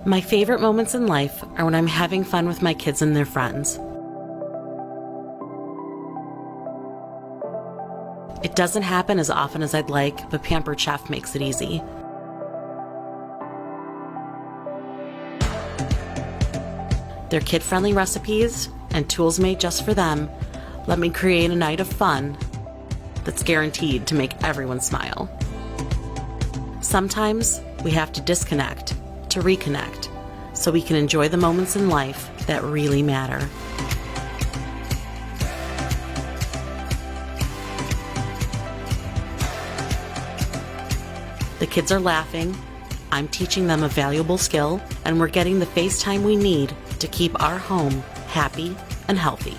My favorite moments in life are when I'm having fun with my kids and their friends. It doesn't happen as often as I'd like, but Pampered Chef makes it easy. Their kid-friendly recipes and tools made just for them let me create a night of fun that's guaranteed to make everyone smile. Sometimes we have to disconnect to reconnect so we can enjoy the moments in life that really matter. The kids are laughing, I'm teaching them a valuable skill, and we're getting the face time we need to keep our home happy and healthy.